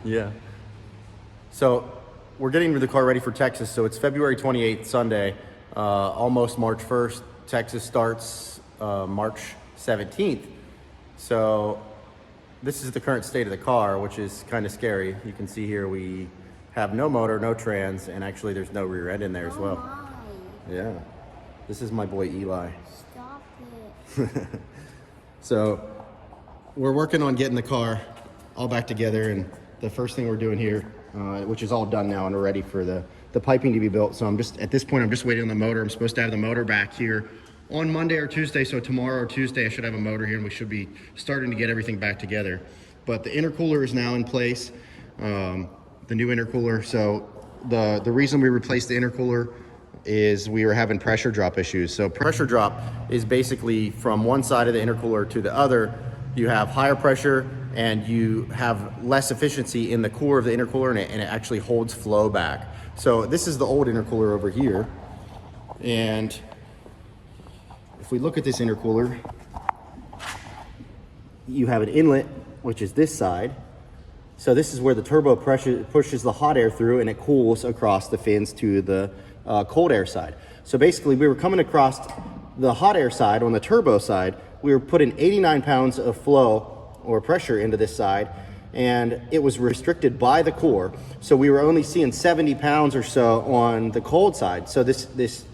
Yeah. So we're getting the car ready for Texas. So it's February 28th, Sunday, almost March 1st. Texas starts March 17th. So this is the current state of the car, which is kind of scary. You can see here we have no motor, no trans, and actually there's no rear end in there as well. My. Yeah. This is my boy Eli. Stop it. So we're working on getting the car all back together, and the first thing we're doing here, which is all done now and we're ready for the piping to be built. So at this point I'm just waiting on the motor. I'm supposed to have the motor back here on Monday or Tuesday. So tomorrow or Tuesday I should have a motor here and we should be starting to get everything back together. But the intercooler is now in place, the new intercooler. So the reason we replaced the intercooler is we were having pressure drop issues. So pressure drop is basically from one side of the intercooler to the other. You have higher pressure and you have less efficiency in the core of the intercooler, and it actually holds flow back. So this is the old intercooler over here. And if we look at this intercooler, you have an inlet, which is this side. So this is where the turbo pressure pushes the hot air through and it cools across the fins to the cold air side. So basically we were coming across the hot air side on the turbo side. We were putting 89 pounds of flow or pressure into this side, and it was restricted by the core. So we were only seeing 70 pounds or so on the cold side. So this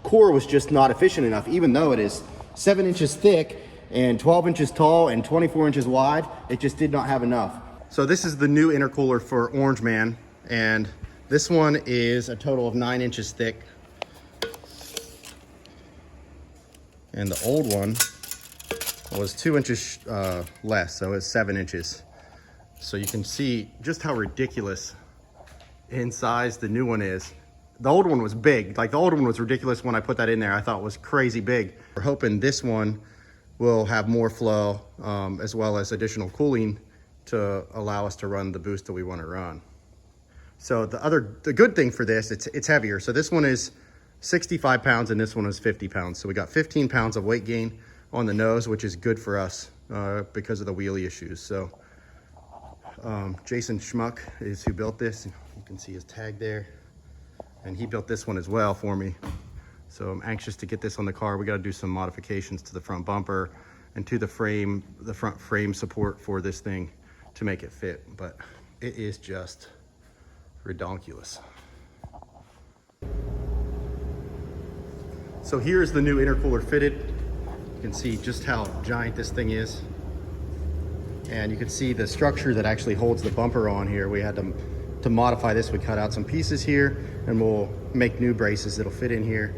core was just not efficient enough, even though it is 7 inches thick and 12 inches tall and 24 inches wide. It just did not have enough. So this is the new intercooler for Orange Man, and this one is a total of 9 inches thick. And the old one was 2 inches less, so it's 7 inches. So you can see just how ridiculous in size the new one is. The old one was big. Like, the old one was ridiculous when I put that in there. I thought it was crazy big. We're hoping this one will have more flow, as well as additional cooling to allow us to run the boost that we want to run. So the good thing for this, it's heavier. So this one is 65 pounds and this one is 50 pounds. So we got 15 pounds of weight gain on the nose, which is good for us because of the wheelie issues. So Jason Schmuck is who built this. You can see his tag there. And he built this one as well for me. So I'm anxious to get this on the car. We got to do some modifications to the front bumper and to the frame, the front frame support for this thing to make it fit. But it is just redonkulous. So here's the new intercooler fitted. You can see just how giant this thing is. And you can see the structure that actually holds the bumper on here. We had to modify this. We cut out some pieces here and we'll make new braces that'll fit in here.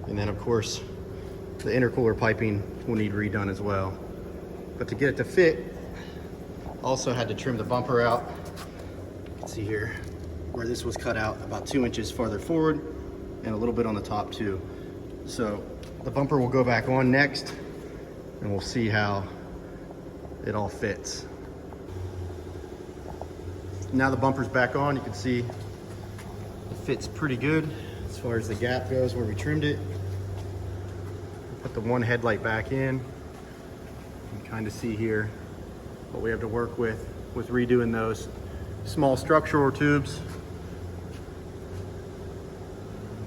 And then of course, the intercooler piping will need redone as well. But to get it to fit, also had to trim the bumper out. You can see here where this was cut out about 2 inches farther forward and a little bit on the top too. So the bumper will go back on next and we'll see how it all fits. Now the bumper's back on, you can see it fits pretty good as far as the gap goes where we trimmed it. Put the one headlight back in. You can kind of see here what we have to work with redoing those small structural tubes.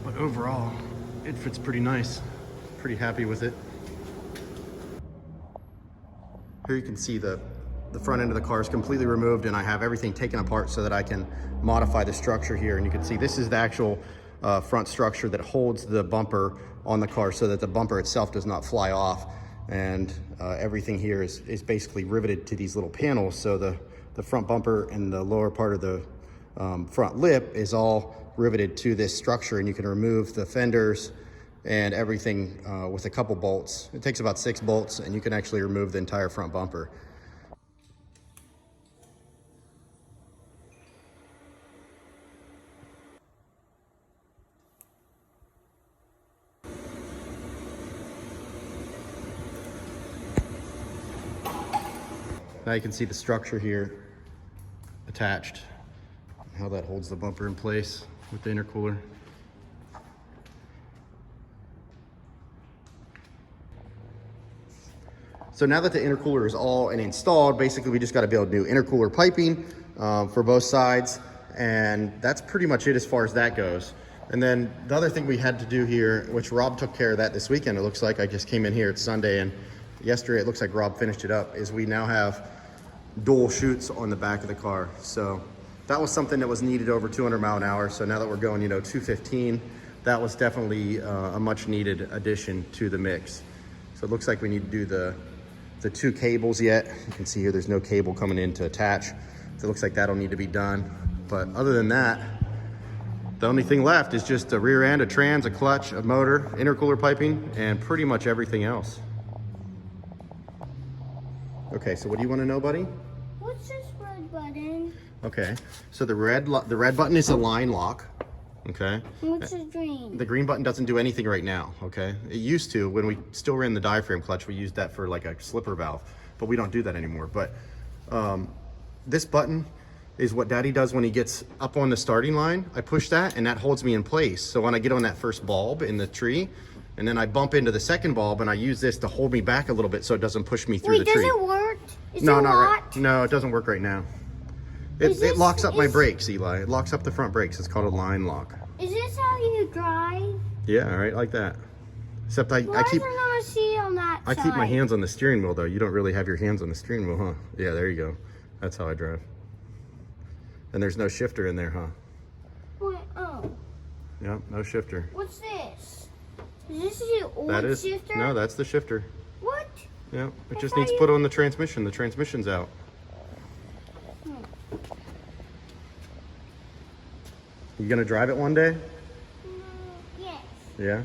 But overall, it fits pretty nice. Pretty happy with it. Here you can see the front end of the car is completely removed and I have everything taken apart so that I can modify the structure here. And you can see this is the actual front structure that holds the bumper on the car so that the bumper itself does not fly off. And everything here is basically riveted to these little panels. So the front bumper and the lower part of the front lip is all riveted to this structure, and you can remove the fenders and everything with a couple bolts. It takes about 6 bolts and you can actually remove the entire front bumper. Now you can see the structure here attached, how that holds the bumper in place with the intercooler. So now that the intercooler is all and installed, basically we just got to build new intercooler piping for both sides. And that's pretty much it as far as that goes. And then the other thing we had to do here, which Rob took care of that this weekend, it looks like. I just came in here, it's Sunday, and yesterday it looks like Rob finished it up, is we now have dual chutes on the back of the car. So that was something that was needed over 200 mile an hour. So now that we're going, 215, that was definitely a much needed addition to the mix. So it looks like we need to do the two cables yet. You can see here there's no cable coming in to attach. So it looks like that'll need to be done. But other than that, the only thing left is just a rear end, a trans, a clutch, a motor, intercooler piping, and pretty much everything else. Okay, so what do you want to know, buddy? What's this red button? Okay, so the red button is a line lock. Okay. What's the green? The green button doesn't do anything right now. Okay, it used to when we still ran the diaphragm clutch. We used that for like a slipper valve, but we don't do that anymore. But this button is what Daddy does when he gets up on the starting line. I push that and that holds me in place. So when I get on that first bulb in the tree, and then I bump into the second bulb, and I use this to hold me back a little bit so it doesn't push me through the tree. Wait, does it work? Is No, it not locked? right. No, it doesn't work right now. It locks up my brakes, Eli. It locks up the front brakes. It's called a line lock. Is this how you drive? Yeah, all right, like that. Except I keep not a seat on that I keep my hands on the steering wheel though. You don't really have your hands on the steering wheel, huh? Yeah, there you go. That's how I drive. And there's no shifter in there, huh? Wait, oh. Yep, no shifter. What's this? Is this the old shifter? No, that's the shifter. What? Yeah, it just needs put on the transmission. The transmission's out. You gonna drive it one day? Yes. Yeah?